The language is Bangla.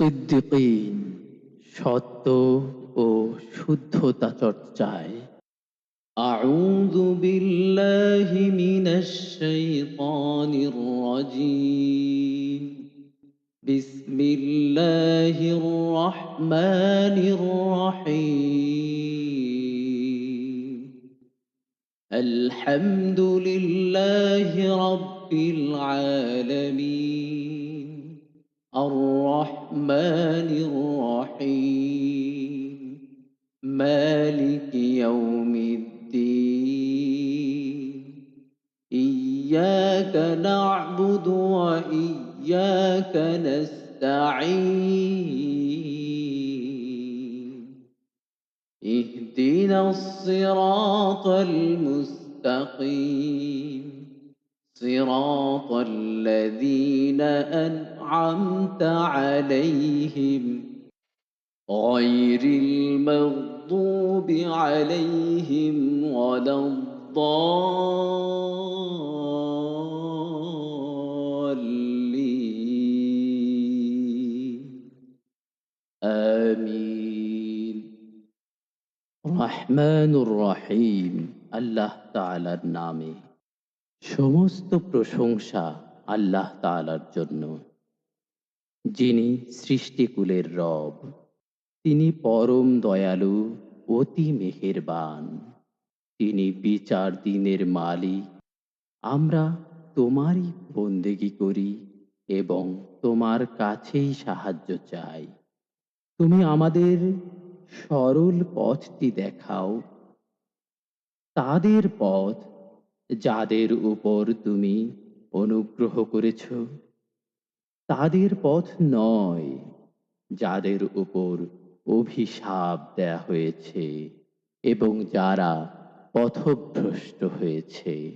সিদ্দিকিন, সত্য ও শুদ্ধতা চর্চায়। أعوذ بالله من الشيطان الرجيم. بسم الله الرحمن الرحيم. الحمد لله رب العالمين. الرحمن الرحيم. مالك يوم الدين. إياك نعبد وإياك نستعين. اهدنا الصراط المستقيم. صراط الذين أنعمت عليهم غير المغضوب عليهم ولا الضالين. آمين. রহমানুর রহিম, আল্লাহ তাআলার নামে। সমস্ত প্রশংসা আল্লাহ তাআলার জন্য, যিনি সৃষ্টিকুলের রব। তিনি পরম দয়ালু, অতি মেহেরবান। তিনি বিচার দিনের মালিক। আমরা তোমারই বন্দেগী করি এবং তোমার কাছেই সাহায্য চাই। তুমি আমাদের সরল পথটি দেখাও, তাদের পথ যাদের উপর তুমি অনুগ্রহ করেছ, তাদের পথ নয় যাদের উপর অভিশাপ দেয়া হয়েছে এবং যারা পথভ্রষ্ট হয়েছে।